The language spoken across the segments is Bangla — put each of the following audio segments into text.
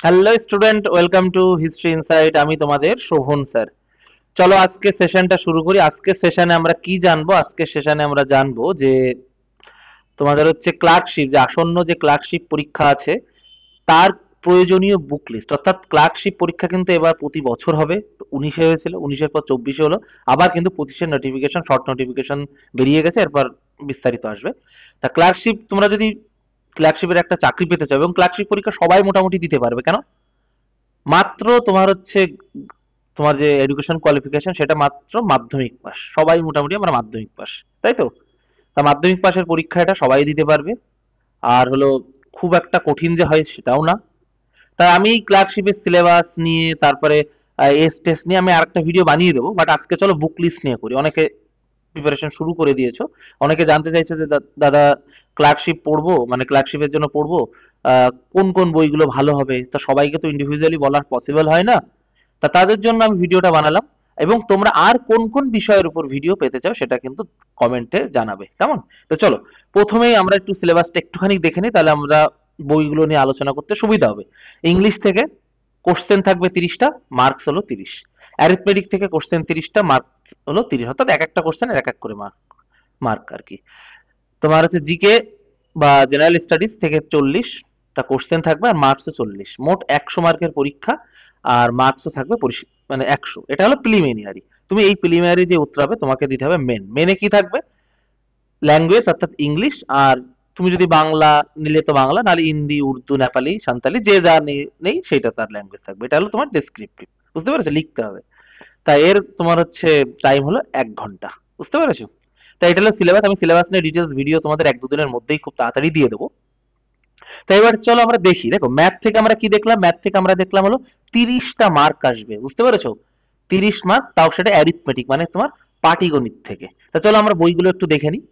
Hello student, welcome to history insight. আমি তোমাদের শোভন স্যার। চলো আজকে সেশনটা শুরু করি। আজকে সেশনে আমরা কি জানবো? আজকে সেশনে আমরা জানবো যে তোমাদের হচ্ছে ক্লার্কশিপ, যে আসন্ন যে ক্লার্কশিপ পরীক্ষা আছে তার প্রয়োজনীয় বুক লিস্ট। অর্থাৎ ক্লার্কশিপ পরীক্ষা কিন্তু এবার প্রতি বছর হবে। 19-এ হয়েছিল, 19-এর পর 24-এ হলো, আবার কিন্তু 25-এর নোটিফিকেশন, শর্ট নোটিফিকেশন বেরিয়ে গেছে, এরপর বিস্তারিত আসবে। তা ক্লার্কশিপ, তোমরা যদি ক্লার্কশিপের একটা চাকরি পেতে চাও, এবং ক্লার্কশিপ পরীক্ষা সবাই মোটামুটি দিতে পারবে, কেন? মাত্র তোমার হচ্ছে তোমার যে এডুকেশন কোয়ালিফিকেশন সেটা মাত্র মাধ্যমিক পাস। সবাই মোটামুটি আমরা মাধ্যমিক পাস, তাই তো? তা মাধ্যমিক পাশের পরীক্ষা এটা সবাই দিতে পারবে। আর হলো খুব একটা কঠিন যে হয় সেটাও না। তাই আমি ক্লার্কশিপের সিলেবাস নিয়ে, তারপরে এস টেস্ট নিয়ে আমি আরেকটা ভিডিও বানিয়ে দেবো, বাট আজকে চলো বুক লিস্ট নিয়ে করি। অনেকে প্রিপারেশন শুরু করে দিয়েছো, অনেকে জানতে চাইছে যে দাদা ক্লার্কশিপ পড়বো, মানে ক্লার্কশিপের জন্য পড়বো, কোন কোন বইগুলো ভালো হবে? তা সবাইকে তো ইন্ডিভিজুয়ালি বলা পসিবল হয় না। তা তাদের জন্য আমি ভিডিওটা বানালাম। এবং তোমরা আর কোন কোন বিষয়ের উপর ভিডিও পেতে চাও সেটা কিন্তু কমেন্টে জানাবে, কেমন? তো চলো প্রথমেই আমরা একটু সিলেবাসটা একটুখানি দেখে নিই, তাহলে আমরা বইগুলো নিয়ে আলোচনা করতে সুবিধা হবে। ইংলিশ থেকে কোশ্চেন থাকবে 30টা, মার্কস হলো 30। অ্যারিথমেটিক থেকে কোশ্চেন 30টা, মার্কস হলো 30, অর্থাৎ এক একটা কোশ্চেনের এক এক করে মার্ক মার্ক আর কি। তোমার হচ্ছে জিকে বা জেনারেল স্টাডিজ থেকে 40টা কোশ্চেন থাকবে, আর মার্কসও 40। মোট 100 মার্কের পরীক্ষা, আর মার্কসও থাকবে মানে 100। এটা হলো প্রিলিমিনারি। তুমি এই প্রিলিমিনারি যে উত্তর হবে তোমাকে দিতে হবে মেনে কি থাকবে? ল্যাঙ্গুয়েজ, অর্থাৎ ইংলিশ। আর তুমি যদি বাংলা নিলে তো বাংলা, নাহলে হিন্দি, উর্দু, নেপালি, সাঁওতালি, যে যা নেই সেটা তার ল্যাঙ্গুয়েজ থাকবে। এটা হলো তোমার ডেসক্রিপটিভ, বুঝতে পেরেছো? লিখতে হবে। তাই এর তোমার হচ্ছে টাইম হলো 1 ঘন্টা, বুঝতে পেরেছো? তাই এটা হলো সিলেবাস। আমি সিলেবাস নিয়ে ডিটেলস ভিডিও তোমাদের 1-2 দিনের মধ্যেই খুব তাড়াতাড়ি দিয়ে দেবো। তাই এবার চলো আমরা দেখি। দেখো ম্যাথ থেকে আমরা কি দেখলাম? ম্যাথ থেকে আমরা দেখলাম হলো 30টা মার্ক আসবে, বুঝতে পেরেছো? 30 মার্ক, তাও সেটা অ্যারিথমেটিক, মানে তোমার পাটিগণিত থেকে। তা চলো আমরা বইগুলো একটু দেখে নিই।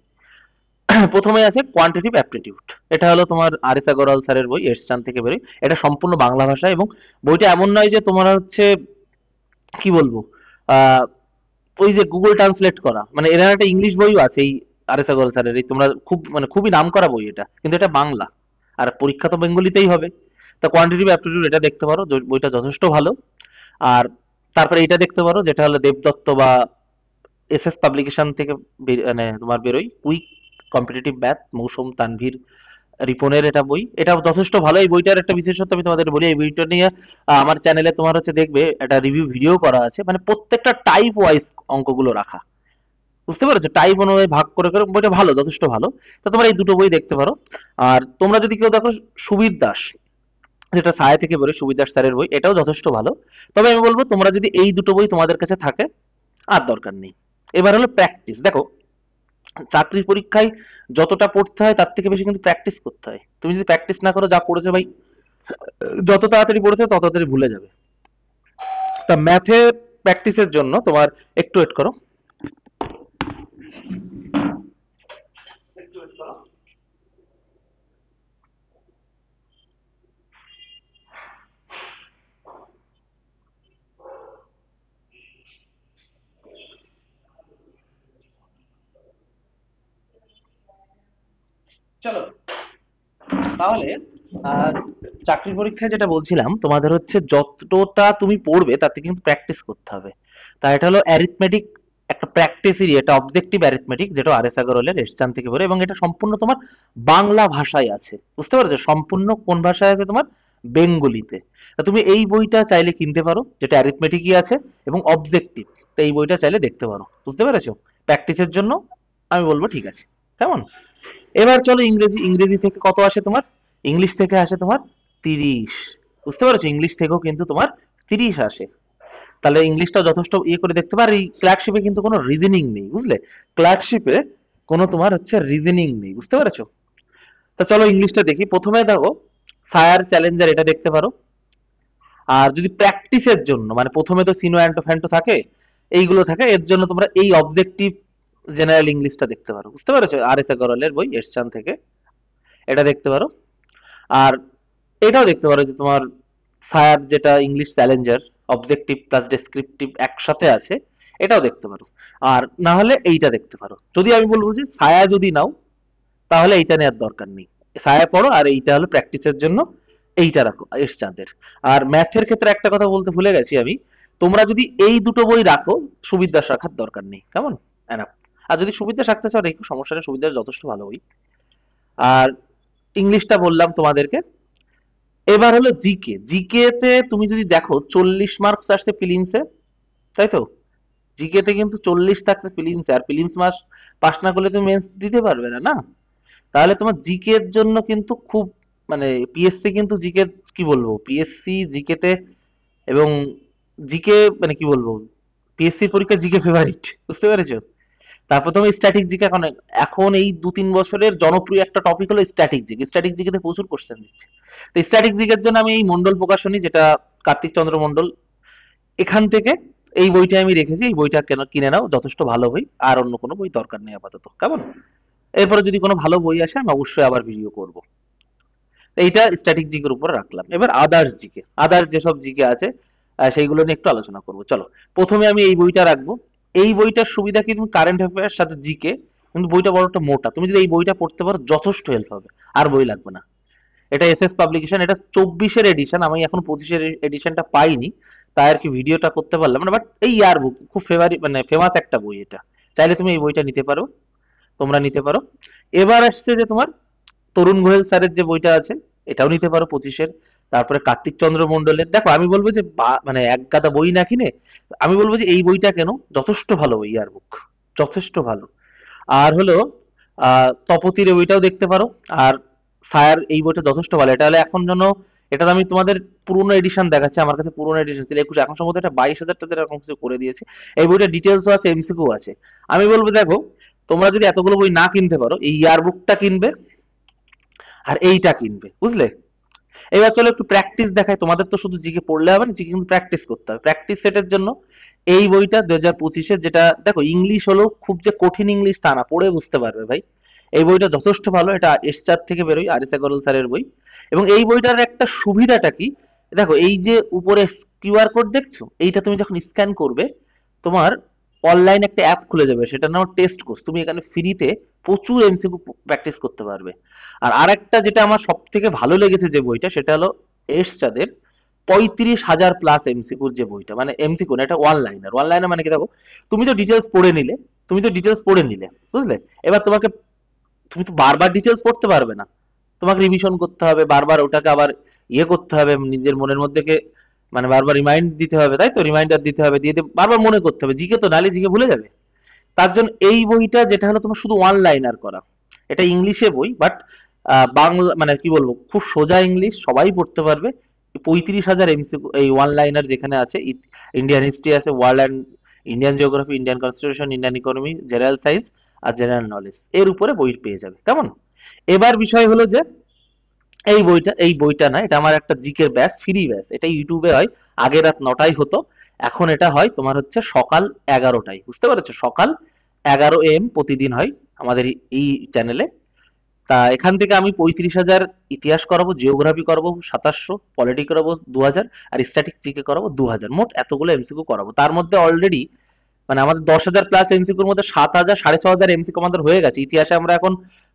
প্রথমে আছে কোয়ান্টিটিভ অ্যাপটিটিউড। এটা হলো তোমার আর এস আগরওয়াল স্যারের বই, এরশান থেকে বেরোয়। এটা সম্পূর্ণ বাংলা ভাষা, এবং বইটা এমন নয় যে তোমার হচ্ছে কি বলবো, আহ ওই যে গুগল ট্রান্সলেট করা, মানে এর একটা ইংলিশ বইও আছে এই আর এস আগরওয়াল স্যারের। এই তোমরা খুব মানে খুবই নাম করা বই এটা, কিন্তু এটা বাংলা, আর পরীক্ষা তো বেঙ্গলিতেই হবে। তা কোয়ান্টিটিভ অ্যাপটিটিউড এটা দেখতে পারো, বইটা যথেষ্ট ভালো। আর তারপরে এটা দেখতে পারো, যেটা হলো দেবদত্ত বা এস এস পাবলিকেশন থেকে মানে তোমার বেরোয়, কুইক কম্পিটিটিভ ম্যাথ, মৌসুম তানভীর রিপনের এটা বই। এটা যথেষ্ট ভালো। এই বইটার একটা বিশেষত্ব আমি তোমাদের বলি, এই বইটা নিয়ে আমার চ্যানেলে তোমার হচ্ছে দেখবে একটা রিভিউ ভিডিও করা আছে, মানে প্রত্যেকটা টাইপ ওয়াইজ অঙ্কগুলো রাখা, বুঝতে পেরেছো? টাইপ অনুযায়ী ভাগ করে করে। বইটা ভালো, যথেষ্ট ভালো। তো তোমরা এই দুটো বই দেখতে পারো। আর তোমরা যদি কেউ দেখো সুবীর দাস, যেটা সায়া থেকে বেরোয়, সুবীর দাস স্যারের বই, এটাও যথেষ্ট ভালো। তবে আমি বলবো তোমরা যদি এই দুটো বই তোমাদের কাছে থাকে, আর দরকার নেই। এবার হলো প্র্যাকটিস। দেখো চাকরির পরীক্ষায় যতটা পড়তে হয় তার থেকে বেশি কিন্তু প্র্যাকটিস করতে হয়। তুমি যদি প্র্যাকটিস না করো, যা পড়েছো ভাই, যত তাড়াতাড়ি পড়েছো তত তাড়াতাড়ি ভুলে যাবে। তা ম্যাথে প্র্যাকটিসের জন্য তোমার একটু ওয়েট করো। চলো তাহলে আহ, চাকরির পরীক্ষায় যেটা বলছিলাম তোমাদের হচ্ছে, যতটা তুমি পড়বে তার থেকে কিন্তু প্র্যাকটিস করতে হবে। তা এটা হলো অ্যারিথমেটিক, একটা প্র্যাকটিসেরই, এটা অবজেক্টিভ অ্যারিথমেটিক, যেটা আর এস আগরওয়ালের এসচান থেকে বলে, এবং এটা সম্পূর্ণ তোমার বাংলা ভাষায় আছে, বুঝতে পারছো? সম্পূর্ণ কোন ভাষায় আছে? তোমার বেঙ্গলিতে। তা তুমি এই বইটা চাইলে কিনতে পারো, যেটা অ্যারিথমেটিকই আছে এবং অবজেক্টিভ। তো এই বইটা চাইলে দেখতে পারো, বুঝতে পেরেছো? প্র্যাকটিসের জন্য আমি বলবো ঠিক আছে, কেমন? এবার চলো ইংরেজি। ইংরেজি থেকে কত আসে তোমার? ইংলিশ থেকে আসে তোমার 30, বুঝতে পারছো? ইংলিশ থেকেও কিন্তু তোমার 30 আসে। তাহলে ইংলিশটা যথেষ্ট ইয়ে করে দেখতে পার। এই ক্লার্কশিপে কিন্তু কোনো রিজনিং নেই, বুঝলে? ক্লার্কশিপে কোনো তোমার হচ্ছে রিজনিং নেই, বুঝতে পেরেছো? তা চলো ইংলিশটা দেখি। প্রথমে দেখো ফায়ার চ্যালেঞ্জার, এটা দেখতে পারো। আর যদি প্র্যাকটিসের জন্য, মানে প্রথমে তো সিনো অ্যান্টো ফ্যান্টো থাকে, এইগুলো থাকে, এর জন্য তোমরা এই অবজেক্টিভ জেনারেল ইংলিশটা দেখতে পারো, বুঝতে পেরেছো? আর এস আগরওয়ালের বই এরশান থেকে, এটা দেখতে পারো। আর এটাও দেখতে পারো যে তোমার সায়ার, যেটা English Challenger, objective plus descriptive একসাথে আছে, এটাও দেখতে পারো। আর না হলে এইটা দেখতে পারো। যদি আমি বলবো যে ছায়া যদি নাও, তাহলে এইটা নেওয়ার দরকার নেই। ছায়া পড়ো, আর এইটা হলো প্র্যাকটিসের জন্য। এইটা রাখো এরশাদের। আর ম্যাথের ক্ষেত্রে একটা কথা বলতে ভুলে গেছি আমি, তোমরা যদি এই দুটো বই রাখো, সুবিদ্যাস রাখার দরকার নেই, কেমন? এনাফ। আর যদি সুবিদ্যাস রাখতে চাও রেখো, সমস্যা নেই, সুবিদ্যাস যথেষ্ট ভালো বই। আর ইংলিশটা বললাম তোমাদেরকে। এবার হলো জিকে। জিকে তে তুমি যদি দেখো 40 মার্কস আসছে ফিলিংসে, তাই তো? জিকে তে কিন্তু 40 থাকছে ফিলিংসে, আর ফিলিংস মাস পাস না করলে তুমি মেন্স দিতে পারবে না, না? তাহলে তোমার জিকে এর জন্য কিন্তু খুব, মানে পিএসসি কিন্তু জিকে, কি বলবো, পিএসসি জিকে তে, এবং জিকে মানে কি বলবো, পিএসসি পরীক্ষা জিকে ফেভারিট, বুঝতে পেরেছো? তারপর তুমি স্ট্যাটিক জিকে, এখন এখন এই 2-3 বছরের জনপ্রিয় একটা টপিক হলো স্ট্যাটিক জিকে। স্ট্যাটিক জিকেতে প্রচুর কোশ্চেন দিচ্ছে। তো স্ট্যাটিক জিকের জন্য আমি এই মন্ডল প্রকাশনী, যেটা কার্তিক চন্দ্র মন্ডল, এখান থেকে এই বইটা আমি রেখেছি। এই বইটা কেন কিনে নাও, যথেষ্ট ভালো বই, আর অন্য কোনো বই দরকার নেই আপাতত, কেমন? এরপরে যদি কোনো ভালো বই আসে আমি অবশ্যই আবার ভিডিও করব। এইটা স্ট্যাটিক জিকের উপর রাখলাম। এবার আদার্স জিকে, আদার্স যেসব জিকে আছে সেইগুলো নিয়ে একটু আলোচনা করব। চলো, প্রথমে আমি এই বইটা রাখবো। এই বইটার সুবিধা কি, তুমি কারেন্ট অ্যাফেয়ার্স সাথে জিকে, কিন্তু বইটা বড়টা মোটা, তুমি যদি এই বইটা পড়তে পারো যথেষ্ট হেল্প হবে, আর বই লাগবে না। এটা এসএস পাবলিকেশন, এটা 24-এর এডিশন, আমি এখন 25-এর এডিশনটা পাইনি, তাই আর কি ভিডিওটা করতে পারলাম না। বাট এই ইয়ার বুক খুব ফেভারিট, মানে ফেমাস একটা বই এটা, চাইলে তুমি এই বইটা নিতে পারো, তোমরা নিতে পারো। এবার আসছে যে তোমার তরুণ গোয়েল স্যারের যে বইটা আছে, এটাও নিতে পারো 25-এর। তারপরে কার্তিক চন্দ্র মন্ডলের, দেখো আমি বলবো যে মানে এক গাদা বই না কিনে, আমি বলবো যে এই বইটা কেন, যথেষ্ট ভালো বই, ইয়ার বুক যথেষ্ট ভালো। আর হলো তপতির এই বইটাও দেখতে পারো। আর ফায়ার এই বইটা যথেষ্ট ভালো। এটা হলে এখন জন্য, এটা আমি তোমাদের পুরোনো এডিশন দেখাচ্ছি, আমার কাছে পুরোনো এডিশন ছিল 21, এখন সম্ভবত এটা 22,000 টাকা এরকম কিছু করে দিয়েছে। এই বইটা ডিটেলসও আছে, এমসিকিউ আছে। আমি বলবো দেখো, তোমরা যদি এতগুলো বই না কিনতে পারো, এই ইয়ার বুকটা কিনবে আর এইটা কিনবে, বুঝলে? এবার চলো একটু প্র্যাকটিস দেখাই। তোমাদের তো শুধু জিকে পড়লে হবে না, জিকে কিন্তু প্র্যাকটিস করতে হবে। প্র্যাকটিস সেটের জন্য এই বইটা 2025-এ, যেটা দেখো ইংলিশ হলো খুব যে কঠিন ইংলিশ তা না, পড়ে বুঝতে পারবে ভাই। এই বইটা যথেষ্ট ভালো, এটা এস4 থেকে বেরোয়, আর এস আগরওয়াল স্যারের বই। এবং এই বইটার একটা সুবিধাটা কি, দেখো এই যে উপরে কিউআর কোড দেখছো, এইটা তুমি যখন স্ক্যান করবে, তোমার অনলাইন একটা অ্যাপ খুলে যাবে, সেটার নাম টেস্ট কোর্স। তুমি এখানে ফ্রিতে প্রচুর এমসিকিউ প্র্যাকটিস করতে পারবে। আর আরেকটা যেটা আমার সব থেকে ভালো লেগেছে যে বইটা, সেটা হলো এরশাদের 35,000 প্লাস এমসিকিউর যে বইটা, মানে এমসিকিউ না, এটা ওয়ান লাইনার। ওয়ান লাইনার মানে কি, দেখো তুমি তো ডিটেলস পড়ে নিলে, তুমি তো ডিটেলস পড়ে নিলে, বুঝলে? এবার তোমাকে, তুমি তো বারবার ডিটেলস পড়তে পারবে না, তোমাকে রিভিশন করতে হবে বারবার, ওটাকে আবার ইয়ে করতে হবে নিজের মনের মধ্যে, মানে বারবার রিমাইন্ড দিতে হবে, তাই তো? রিমাইন্ডার দিতে হবে, দিয়ে বারবার মনে করতে হবে। জিকে তো নালে জিকে ভুলে যাবে। তার জন্য এই বইটা, যেটা হলো তোমার শুধু ওয়ান লাইনার করা, এটা ইংলিশে বই, বাট বাংলা মানে কি বলবো, খুব সোজা ইংলিশ, সবাই পড়তে পারবে। 35,000 এমসিকিউ এই ওয়ান লাইনার যেখানে আছে, ইন্ডিয়ান হিস্ট্রি আছে, world and Indian geography, Indian constitution, Indian economy, general science আর জেনারেল নলেজ, এর উপরে বই পেয়ে যাবে, কেমন? এবার বিষয় হলো যে এই বইটা না, এটা আমার একটা জিকের ব্যাচ, ফ্রি ব্যাচ, এটা ইউটিউবে হয়। আগে রাত 9টায় হতো, এখন এটা হয় তোমার হচ্ছে সকাল 11টায়, বুঝতে পেরেছো? সকাল 11 AM প্রতিদিন হয় আমাদের এই চ্যানেলে। তা এখান থেকে আমি 35,000 ইতিহাস করাবো, জিওগ্রাফি করাবো 2700, পলিটি করাবো 2000, আর স্ট্যাটিক জিকে করাবো 2000, মোট এতগুলো এমসিকিউ করাবো। তার মধ্যে অলরেডি মানে আমাদের 10,000 প্লাস এমসিকিউর মধ্যে 7,000, 6,500 এমসিকিউ আমাদের হয়ে গেছে। ইতিহাসে আমরা এখন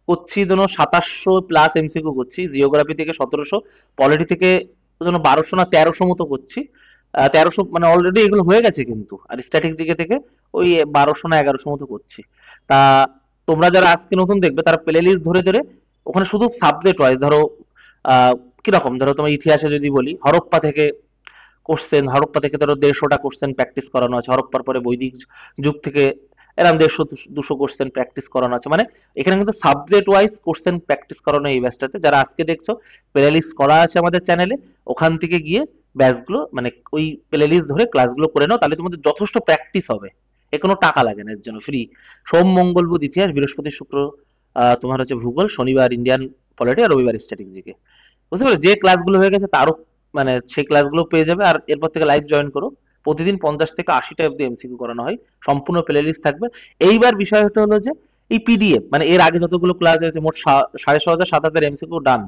করছি ধরো 2700 প্লাস এমসিকিউ করছি, জিওগ্রাফি থেকে 1700, পলিটি থেকে ধরো 1200 না 1300 মতো করছি। 1300 মানে অলরেডি এগুলো হয়ে গেছে কিন্তু। আর স্ট্যাটিক জিকে থেকে ওই 1200 না 1100 মতো করছি। তা তোমরা যারা আজকে নতুন দেখবে, তারা প্লে লিস্ট ধরে ধরে ওখানে শুধু সাবজেক্ট ওয়াইজ, ধরো কিরকম, ধরো তোমার ইতিহাসে যদি বলি, হরপ্পা থেকে কোশ্চেন, হরপ্পা থেকে ধরো 150টা কোশ্চেন প্র্যাকটিস করানো আছে, হরপ্পার পরে বৈদিক যুগ থেকে এরকম 150-200 কোশ্চেন প্র্যাকটিস করানো আছে। মানে এখানে কিন্তু সাবজেক্ট ওয়াইজ কোশ্চেন প্র্যাকটিস করানো এই ব্যাচটাতে। যারা আজকে দেখছো, প্লে লিস্ট করা আছে আমাদের চ্যানেলে, ওখান থেকে গিয়ে ব্যাচগুলো মানে ওই প্লে লিস্ট ধরে ক্লাসগুলো করে নাও, তাহলে তোমাদের যথেষ্ট প্র্যাকটিস হবে। এ কোনো টাকা লাগে না এর জন্য, ফ্রি। সোম মঙ্গল বুধ ইতিহাস, বৃহস্পতি শুক্র তোমার হচ্ছে ভূগোল, শনিবার ইন্ডিয়ান পলিটি, আর রবিবার স্ট্যাটিক জিকে, বুঝতে পারলে? যে ক্লাসগুলো হয়ে গেছে তারও মানে সেই ক্লাসগুলো পেয়ে যাবে। আর এরপর থেকে লাইভ জয়েন করো, প্রতিদিন 50 থেকে 80টা অব্দি এমসিকিউ করানো হয়, সম্পূর্ণ প্লে লিস্ট থাকবে। এইবার বিষয়টা হলো যে এই পিডিএফ, মানে এর আগে যতগুলো ক্লাস হয়েছে, মোট 6,500 7,000 এমসিকিউ ডান,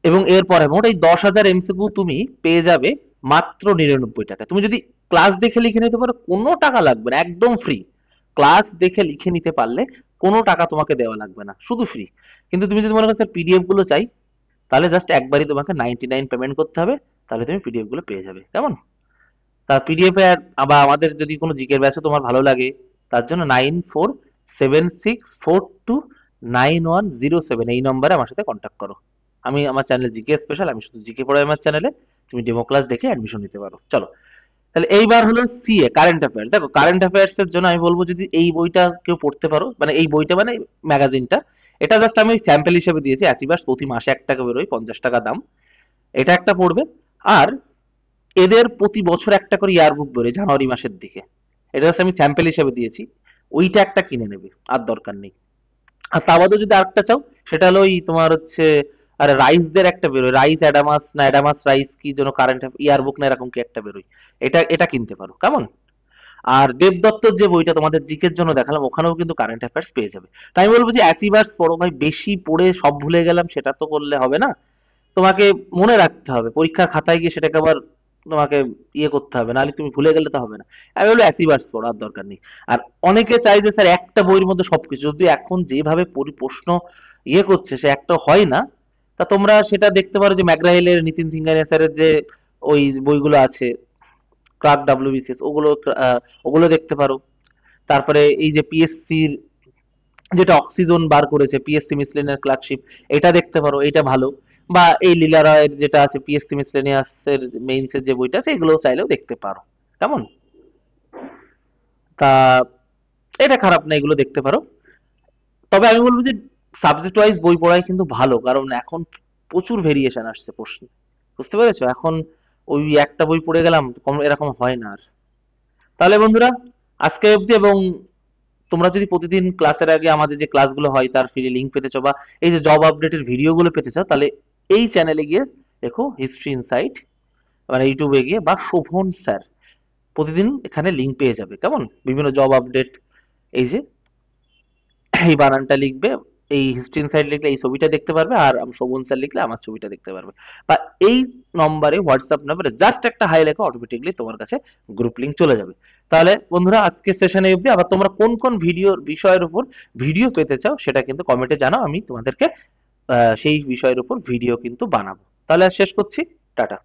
এবং এরপরে মোট এই 10,000 এমসিকিউ তুমি পেয়ে যাবে মাত্র 99 টাকা। তুমি যদি ক্লাস দেখে লিখে নিতে পারো, কোনো টাকা লাগবে না, একদম ফ্রি। ক্লাস দেখে লিখে নিতে পারলে কোনো টাকা তোমাকে দেওয়া লাগবে না, শুধু ফ্রি। কিন্তু তুমি যদি মনে করো স্যার পিডিএফ গুলো চাই, তাহলে জাস্ট একবারই তোমাকে 99 পেমেন্ট করতে হবে, তাহলে তুমি পিডিএফ গুলো পেয়ে যাবে। কেমন? তা পিডিএফ এ আবার আমাদের যদি কোনো জিকের ব্যাচও তোমার ভালো লাগে, তার জন্য 9476429107 এই নম্বরে আমার সাথে কন্ট্যাক্ট করো। আমি আমার চ্যানেল জিকে স্পেশাল, আমি শুধু জিকে পড়াই আমার চ্যানেলে, তুমি ডেমো ক্লাস দেখে অ্যাডমিশন নিতে পারো। চলো, তাহলে এইবার হলো সিএ কারেন্ট অ্যাফেয়ার্স। দেখো কারেন্ট অ্যাফেয়ার্স এর জন্য আমি বলবো যদি এই বইটা কেউ পড়তে পারো, মানে এই বইটা মানে ম্যাগাজিনটা, এটা জাস্ট আমি স্যাম্পল হিসেবে দিয়েছি। অ্যাচিভার্স প্রতি মাসে 1 টাকা বেরোয়, 50 টাকা দাম, এটা একটা পড়বে। আর এদের প্রতি বছর একটা করে ইয়ারবুক বেরোয় জানুয়ারি মাসের দিকে, এটা জাস্ট আমি স্যাম্পল হিসেবে দিয়েছি, ওইটা একটা কিনে নেবে, আর দরকার নেই। আর তা বাদেও যদি আরেকটা চাও, সেটা হলো ওই তোমার হচ্ছে, আরে রাইসদের একটা বেরোয়, রাইস অ্যাডামাস না অ্যাডামাস রাইস কি যেন কারেন্ট ইয়ারবুক না এরকম কি একটা বেরোয়, এটা এটা কিনতে পারো। কেমন? আর দেবদত্তর যে বইটা তোমাদের জিকের জন্য দেখালাম, ওখানেও কিন্তু কারেন্ট অ্যাফেয়ার্স পেয়ে যাবে। তাই আমি বলবো যে অ্যাচিভার্স পড়ো ভাই, বেশি পড়ে সব ভুলে গেলাম সেটা তো করলে হবে না, তোমাকে মনে রাখতে হবে, পরীক্ষার খাতায় গিয়ে সেটাকে আবার তোমাকে ইয়ে করতে হবে, নাহলে তুমি ভুলে গেলে তো হবে না। আমি বলবো অ্যাসিভার্স পড়ার দরকার নেই। আর অনেকে চাই যে স্যার একটা বইয়ের মধ্যে সবকিছু, যদি এখন যেভাবে প্রশ্ন ইয়ে করছে সে একটা হয় না, তা তোমরা সেটা দেখতে পারো যে ম্যাকগ্রাহিলের, নিতিন সিংহানিয়া স্যারের যে ওই বইগুলো আছে, ক্লার্ক ডাব্লিউবিসিএস, ওগুলো ওগুলো দেখতে পারো। তারপরে এই যে পিএসসির যেটা অক্সিজোন বার করেছে, পিএসসি মিসলেনিয়াস ক্লার্কশিপ, এটা দেখতে পারো, এটা ভালো। বা এই লীলা রায়ের যেটা আছে পিএসসি মিসলেনিয়াস এর মেইনস এর যে বইটা আছে, এগুলো চাইলেও দেখতে পারো। কেমন? তা এটা খারাপ না, এগুলো দেখতে পারো। তবে আমি বলবো যে সাবজেক্ট ওয়াইজ বই পড়াই কিন্তু ভালো, কারণ এখন প্রচুর ভেরিয়েশন আসছে প্রশ্ন, বুঝতে পেরেছো? এখন ওই একটা বই পড়ে গেলাম এরকম হয় না আর। তাহলে বন্ধুরা, আজকে অবধি। এবং তোমরা যদি প্রতিদিন ক্লাসের আগে আমাদের যে ক্লাসগুলো হয় তার ফ্রি লিঙ্ক পেতে চাও, বা এই যে জব আপডেটের ভিডিওগুলো পেতে চাও, তাহলে এই চ্যানেলে গিয়ে দেখো হিস্ট্রি ইনসাইট, মানে ইউটিউবে গিয়ে, বা শোভন স্যার, প্রতিদিন এখানে লিঙ্ক পেয়ে যাবে। কেমন? বিভিন্ন জব আপডেট, এই যে এই বানানটা লিখবে, এই হিস্ট্রি ইনসাইট লিখলে এই ছবিটা দেখতে পারবে, আর শোভন স্যার লিখলে আমার ছবিটা দেখতে পারবে। বা এই নম্বরে, হোয়াটসঅ্যাপ নম্বরে জাস্ট একটা হাই লেখা, অটোমেটিকলি তোমার কাছে গ্রুপ লিঙ্ক চলে যাবে। তাহলে বন্ধুরা আজকে সেশনে অবধি। আবার তোমরা কোন কোন ভিডিওর বিষয়ের উপর ভিডিও পেতে চাও সেটা কিন্তু কমেন্টে জানাও, আমি তোমাদেরকে সেই বিষয়ের উপর ভিডিও কিন্তু বানাবো। তাহলে আর শেষ করছি, টাটা।